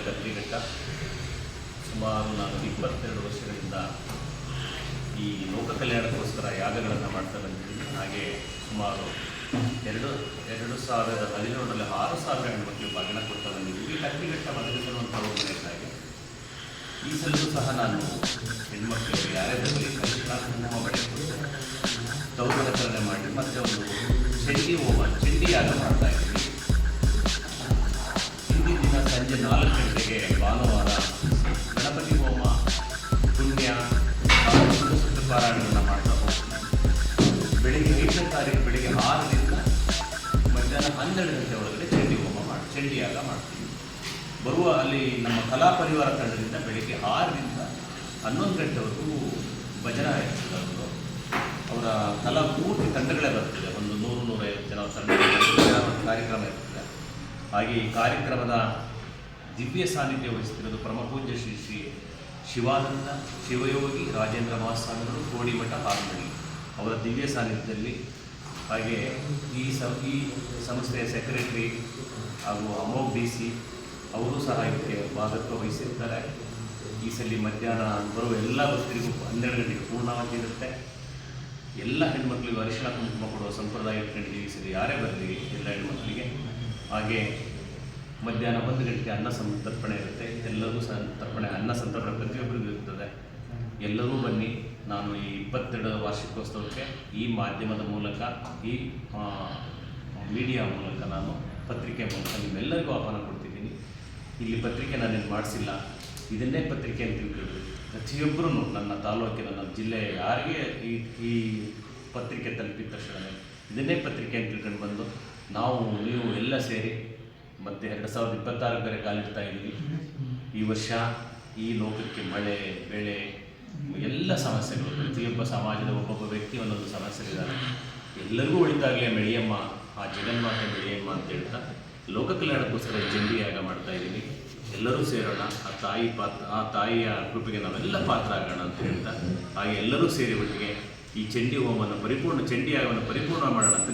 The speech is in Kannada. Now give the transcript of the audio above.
ಕತ್ರಿಘಟ್ಟ. ಸುಮಾರು ನಾನು 22 ವರ್ಷಗಳಿಂದ ಈ ಲೋಕ ಕಲ್ಯಾಣಕ್ಕೋಸ್ಕರ ಯಾಗಗಳನ್ನು ಮಾಡ್ತಾ ಬಂದಿದ್ದೀನಿ. ಹಾಗೆ ಸುಮಾರು 2017ರಲ್ಲಿ 6,000 ಹೆಣ್ಮಕ್ಳಿಗೆ ಬಾಗಿನ ಕೊಡ್ತಾ ಬಂದಿದ್ದೀವಿ. ಈ ಕತ್ರಿಘಟ್ಟ ಬದಲಿಸುವಂಥ ಹೋಗಬೇಕಾಗಿ ಈ ಸಲೂ ಸಹ ನಾನು ಹೆಣ್ಮಕ್ಳಿಗೆ ಯಾರೇ ಬರಲಿ ಕಲಿಕಾರನ್ನು ಬಳೆ ಕೊಟ್ಟು ದೌರ್ಬಲಕರಣೆ ಮಾಡಿ ಮತ್ತು ಒಂದು ಚಂಡಿ ಯಾಗ ಮಾಡ್ತಾ ಇದ್ದೀವಿ. ಹಿಂದಿನ ದಿನ ಸಂಜೆ 4 ಗಂಟೆಗೆ ಭಾನುವಾರ ಗಣಪತಿ ಹೋಮ, ಪುಣ್ಯ ಪಾರಾಯಣವನ್ನು ಮಾಡ್ತಾ ಹೋಗ್ತೀವಿ. ಬೆಳಿಗ್ಗೆ 5ನೇ ತಾರೀಕು ಬೆಳಿಗ್ಗೆ 6ರಿಂದ ಮಧ್ಯಾಹ್ನ 12 ಗಂಟೆ ಒಳಗಡೆ ಚಂಡಿ ಯಾಗ ಮಾಡ್ತೀವಿ. ಬರುವ ಅಲ್ಲಿ ನಮ್ಮ ಕಲಾ ಪರಿವಾರ ತಂಡದಿಂದ ಬೆಳಿಗ್ಗೆ 6ರಿಂದ 11 ಗಂಟೆವರೆಗೂ ಭಜನಾ ಇರ್ತದೆ. ಅವರ ಕಲಾ ಪೂರ್ತಿ ತಂಡಗಳೇ ಬರ್ತದೆ. ಒಂದು 100-150 ಜನ ತಂಡ ಕಾರ್ಯಕ್ರಮ ಇರ್ತದೆ. ಹಾಗೆ ಈ ಕಾರ್ಯಕ್ರಮದ ದಿವ್ಯ ಸಾನ್ನಿಧ್ಯ ವಹಿಸ್ತಿರೋದು ಪರಮಪೂಜ್ಯ ಶ್ರೀ ಶ್ರೀ ಶಿವಾನಂದ ಶಿವಯೋಗಿ ರಾಜೇಂದ್ರ ಮಹಾಸ್ವಾಮಿಗಳು, ಕೋಡಿಮಠ, ಹಾರನಹಳ್ಳಿ ಅವರ ದಿವ್ಯ ಸಾನ್ನಿಧ್ಯದಲ್ಲಿ. ಹಾಗೆ ಈ ಸಂಸ್ಥೆಯ ಸೆಕ್ರೆಟರಿ ಹಾಗೂ ಅಮೋಘ್ DC ಅವರು ಸಹ ಇದಕ್ಕೆ ಭಾಗತ್ವ ವಹಿಸಿರ್ತಾರೆ. ಈ ಸಲ ಮಧ್ಯಾಹ್ನ ಬರುವ ಎಲ್ಲ ಭಕ್ತರಿಗೂ 12 ಗಂಟೆಗೆ ಪೂರ್ಣಾವಧಿ ಇರುತ್ತೆ. ಎಲ್ಲ ಹೆಣ್ಮಕ್ಳಿಗೂ ಅರಿಶಿಣ ಕುಂಕುಮ ಕೊಡುವ ಸಂಪ್ರದಾಯ ಇಟ್ಕೊಂಡಿದ್ದೀವಿ. ಈ ಸಲ ಯಾರೇ ಬರಲಿ ಎಲ್ಲ ಹೆಣ್ಮಕ್ಳಿಗೆ. ಹಾಗೆ ಮಧ್ಯಾಹ್ನ 1 ಗಂಟೆಗೆ ಅನ್ನ ಸಂತರ್ಪಣೆ ಇರುತ್ತೆ. ಎಲ್ಲರಿಗೂ ಸಂತರ್ಪಣೆ, ಅನ್ನ ಸಂತರ್ಪಣೆ ಪ್ರತಿಯೊಬ್ಬರಿಗೂ ಇರ್ತದೆ. ಎಲ್ಲರೂ ಬನ್ನಿ. ನಾನು ಈ 22 ವಾರ್ಷಿಕೋತ್ಸವಕ್ಕೆ ಈ ಮಾಧ್ಯಮದ ಮೂಲಕ, ಈ ಮೀಡಿಯಾ ಮೂಲಕ, ನಾನು ಪತ್ರಿಕೆ ಮೂಲಕ ನಿಮ್ಮೆಲ್ಲರಿಗೂ ಆಹ್ವಾನ ಕೊಡ್ತಿದ್ದೀನಿ. ಇಲ್ಲಿ ಪತ್ರಿಕೆ ನಾನೇನು ಮಾಡಿಸಿಲ್ಲ, ಇದನ್ನೇ ಪತ್ರಿಕೆ ಅಂತ ತಿಳ್ಕೊಳ್ರಿ. ಪ್ರತಿಯೊಬ್ಬರೂ ನನ್ನ ತಾಲೂಕಿನ, ನನ್ನ ಜಿಲ್ಲೆಯ ಯಾರಿಗೆ ಈ ಪತ್ರಿಕೆ ತಲುಪಿದ ತಕ್ಷಣ ಇದನ್ನೇ ಪತ್ರಿಕೆ ಅಂತ ತಿಳ್ಕೊಂಡು ಬಂದು ನೀವು ಎಲ್ಲ ಸೇರಿ ಮತ್ತು 2026 ಬೇರೆ ಕಾಲಿಡ್ತಾ ಇದ್ದೀವಿ. ಈ ವರ್ಷ ಈ ಲೋಕಕ್ಕೆ ಮಳೆ, ಬೆಳೆ, ಎಲ್ಲ ಸಮಸ್ಯೆಗಳು, ಪ್ರತಿಯೊಬ್ಬ ಸಮಾಜದ ಒಬ್ಬೊಬ್ಬ ವ್ಯಕ್ತಿ ಒಂದೊಂದು ಸಮಸ್ಯೆಗಳಿದ್ದಾರೆ. ಎಲ್ಲರಿಗೂ ಒಳಿತಾಗಲೇ ಮೆಳಿಯಮ್ಮ, ಆ ಜಗನ್ಮಾತೆ ಮೆಳಿಯಮ್ಮ ಅಂತ ಹೇಳ್ತಾ ಲೋಕ ಕಲ್ಯಾಣಕ್ಕೋಸ್ಕರ ಚಂಡಿ ಯಾಗ ಮಾಡ್ತಾ ಇದ್ದೀವಿ. ಎಲ್ಲರೂ ಸೇರೋಣ, ಆ ತಾಯಿಯ ಕೃಪೆಗೆ ನಾವೆಲ್ಲ ಪಾತ್ರ ಆಗೋಣ ಅಂತ ಹೇಳ್ತಾ, ಹಾಗೆ ಎಲ್ಲರೂ ಸೇರಿ ಒಟ್ಟಿಗೆ ಈ ಚಂಡಿ ಹೋಮವನ್ನು ಚಂಡಿ ಯಾಗವನ್ನು ಪರಿಪೂರ್ಣ ಮಾಡೋಣ ಅಂತ